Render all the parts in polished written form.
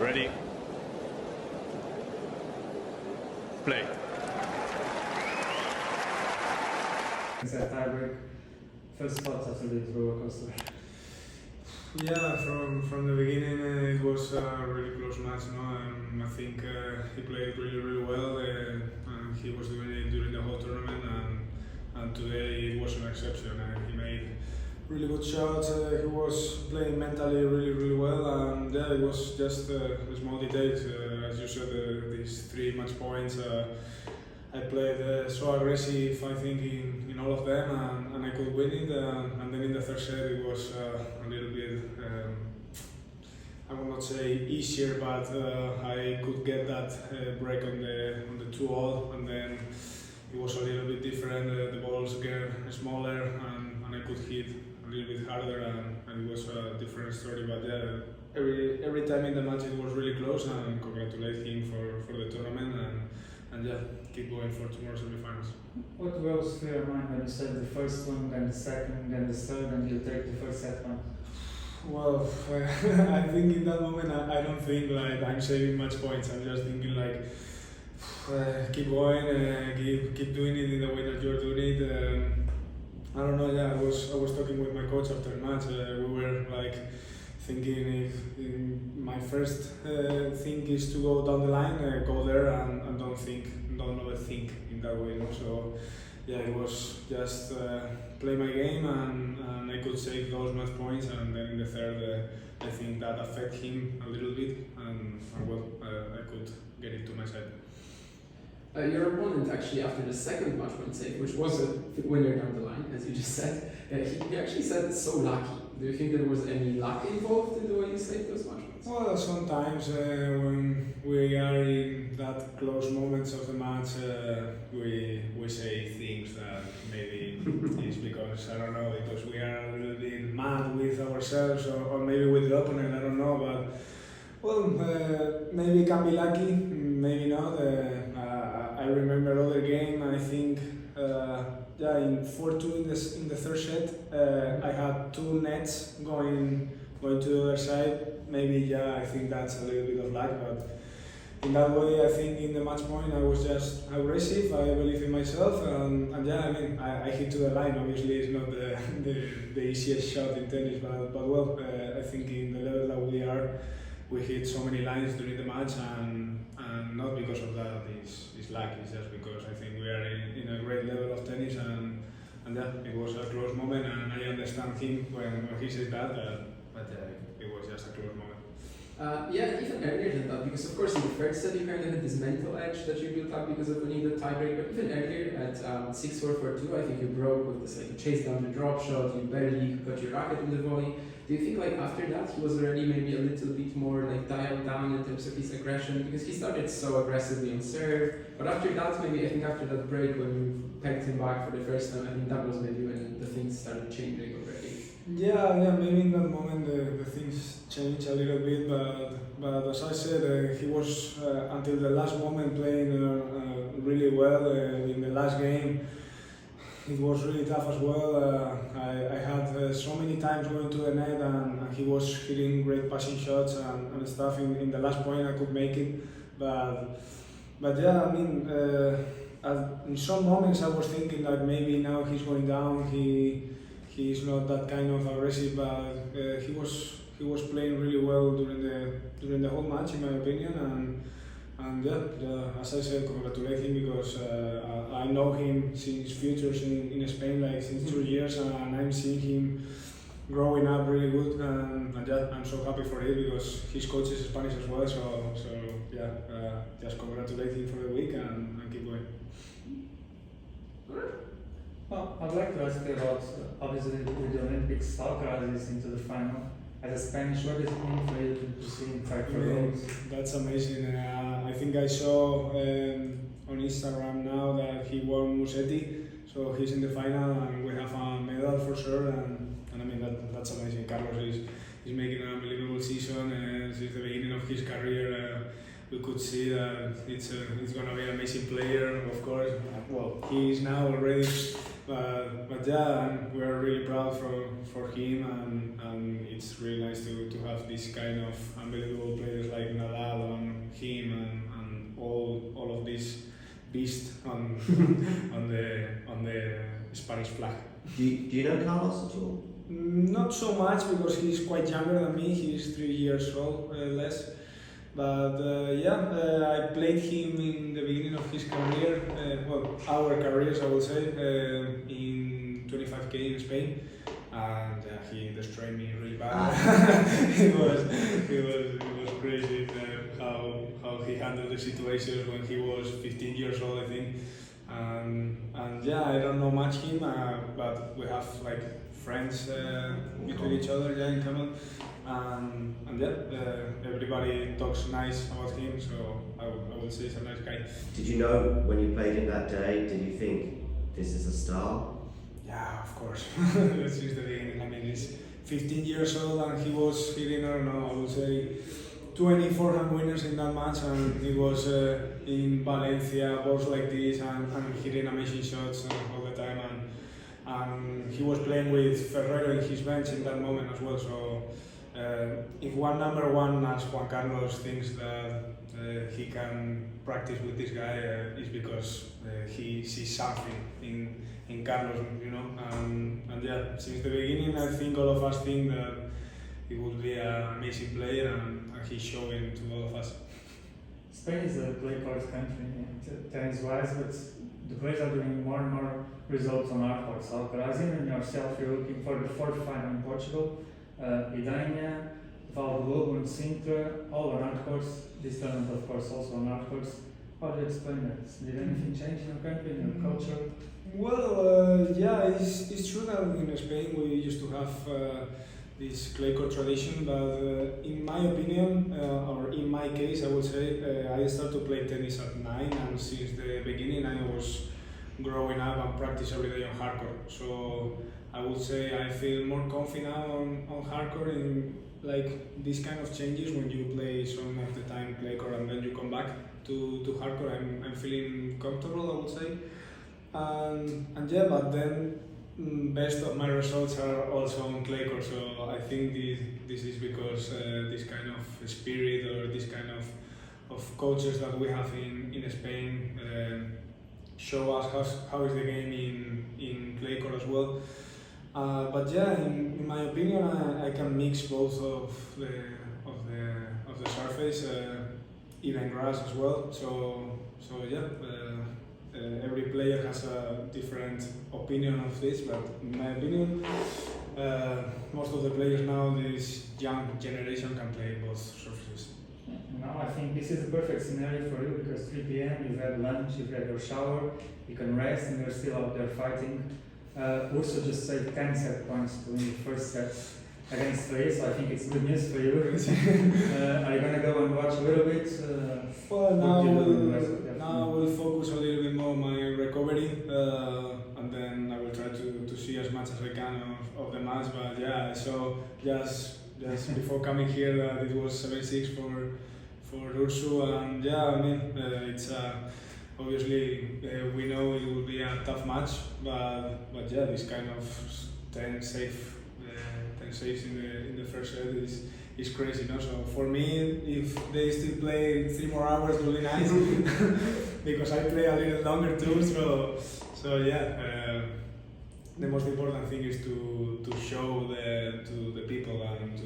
Ready. Play. Is that tiebreak? First thoughts after this roller coaster? Yeah, from the beginning it was a really close match, no? I think he played really well, and he was doing it during the whole tournament, and today it was an exception. He made really good shots. He was playing mentally really well, and yeah, it was just small details. As you said, these 3 match points. I played so aggressive, I think, in all of them, and I could win it. And then in the third set, it was a little bit, I will not say easier, but I could get that break on the 2-all, and then it was a little bit different. The balls get smaller, and I could hit a little bit harder, and it was a different story. But yeah, every time in the match, it was really close, and congratulate him for the tournament. And yeah, keep going for tomorrow's semi-finals. What goes through your mind when you said the first one, then the second, then the third, and you take the first set one? Well, I think in that moment I don't think like I'm saving much points. I'm just thinking like keep going, keep doing it in the way that you're doing it. I don't know. Yeah, I was talking with my coach after the match. We were like thinking if my first thing is to go down the line, go there and don't overthink in that way. No? So yeah, it was just play my game and I could save those match points, and then in the third I think that affected him a little bit, and well I could get it to my side. Your opponent actually, after the second match point save, which was a winner down the line, as you just said, he actually said it's so lucky. Do you think there was any luck involved in the way you saved those match points? Well, sometimes when we are in that close moments of the match, we say things that maybe it's because, I don't know, because we are a little bit mad with ourselves or maybe with the opponent, I don't know, but well, maybe it can be lucky, maybe not. I remember other game, I think, yeah, in 4-2 in the third set, I had 2 nets going to the other side. Maybe, yeah, I think that's a little bit of luck, but in that way, I think in the match point I was just aggressive. I believe in myself, and yeah, I mean, I hit to the line. Obviously, it's not the easiest shot in tennis, but well, I think in the level that we are, we hit so many lines during the match, and not because of that is luck. It's just because I think we are in a great level of tennis, and yeah, it was a close moment, and I understand him when he says that, but it was just a close moment. Yeah, even earlier than that, because of course in the first set you kind of had this mental edge that you built up because of winning the tiebreak, but even earlier at 6-4 for 2, I think you broke with this, like you chased down the drop shot, you barely got your racket in the volley. Do you think like after that he was already maybe a little bit more like dialed down in terms of his aggression, because he started so aggressively on serve, but after that maybe I think after that break when you pegged him back for the first time, I think that was maybe when the things started changing already. Yeah, maybe in that moment the things changed a little bit, but as I said, he was until the last moment playing really well in the last game. It was really tough as well. I had so many times going to the net, and he was hitting great passing shots and stuff. In the last point, I could make it, but yeah, I mean, in some moments I was thinking that maybe now he's going down. He's not that kind of aggressive, but he was playing really well during the whole match, in my opinion. And yeah, as I said, congratulate him, because I know him since futures in Spain, like since 2 years, and I'm seeing him growing up really good, and yeah, I'm so happy for it, because his coach is Spanish as well, so yeah, just congratulate him for the week and keep going. Well, I'd like to ask you about, obviously with the Olympics, Alcaraz is into the final. As a Spanish, what does it mean for you to see him fight for gold? That's amazing. I think I saw on Instagram now that he won Musetti, so he's in the final, and we have a medal for sure. And I mean that's amazing. Carlos is making an unbelievable season, and since the beginning of his career, we could see that it's going to be an amazing player. Of course, well, he is now already. But yeah, we are really proud for him, and it's really nice to have this kind of unbelievable players like Nadal on the Spanish flag. Do you know Carlos at all? Not so much because he's quite younger than me. He's 3 years old less. But I played him in the beginning of his career, our careers I would say, in 25k in Spain, and he destroyed me really bad. it was crazy how he handled the situations when he was 15 years old, I think. And yeah, I don't know much him, but we have like friends between each other in common. And everybody talks nice about him, so I would say he's a nice guy. Did you know when you played him that day, did you think this is a star? Yeah, of course. Since the beginning. I mean, he's 15 years old and he was hitting, I don't know, I would say 20 forehand winners in that match, and he was in Valencia, balls like this, and hitting amazing shots all the time. And he was playing with Ferrero in his bench in that moment as well. So if number one as Juan Carlos thinks that he can practice with this guy, is because he sees something in Carlos, you know. And yeah, since the beginning, I think all of us think that he would be an amazing player, and he's showing to all of us. Spain is a clay court country, tennis-wise, but the players are doing more and more results on hard courts. Alcaraz, even yourself, you're looking for the fourth final in Portugal, Idanha, Valdelobo and Sintra, all on hard courts. This tournament, of course, also on hard courts. How do you explain that? Did anything change in your country, in your culture? Well, yeah, it's true that in Spain we used to have this clay court tradition, but in my opinion, or in my case, I would say, I started to play tennis at 9, and since the beginning I was growing up and practice every day on hardcore. So I would say I feel more confident on hardcore in like these kind of changes when you play some of the time clay court and then you come back to hardcore. I'm feeling comfortable, I would say. And yeah, but then best of my results are also on clay court, so I think this is because this kind of spirit or this kind of coaches that we have in Spain show us how is the game in clay court as well. But yeah, in my opinion, I can mix both of the surface, even grass as well. So yeah. Every player has a different opinion of this, but in my opinion, most of the players now, this young generation, can play both surfaces. Now I think this is the perfect scenario for you, because 3 p.m. you've had lunch, you've had your shower, you can rest, and you're still out there fighting. Urso just saved 10 set points to win the first set against Frey, so I think it's good news for you. Are you gonna go and watch a little bit? Well, now we'll focus a little bit more on my recovery, and then I will try to see as much as I can of the match. But yeah, so just before coming here, it was 7-6 for Ursu, and yeah, I mean it's obviously we know it will be a tough match, but yeah, this kind of 10 saves in the first set is crazy, no? So for me, if they still play 3 more hours, it will be nice because I play a little longer too. So yeah, the most important thing is to show to the people and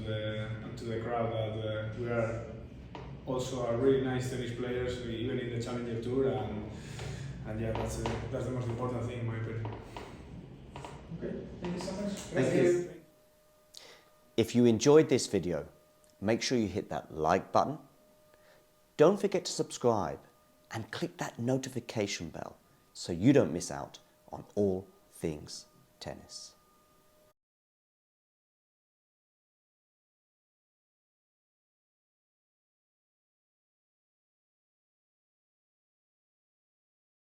to the crowd that we are also a really nice tennis players, even in the Challenger Tour, and yeah, that's the most important thing in my opinion. Okay, thank you so much. Thank you. If you enjoyed this video, make sure you hit that like button. Don't forget to subscribe and click that notification bell so you don't miss out on all things tennis.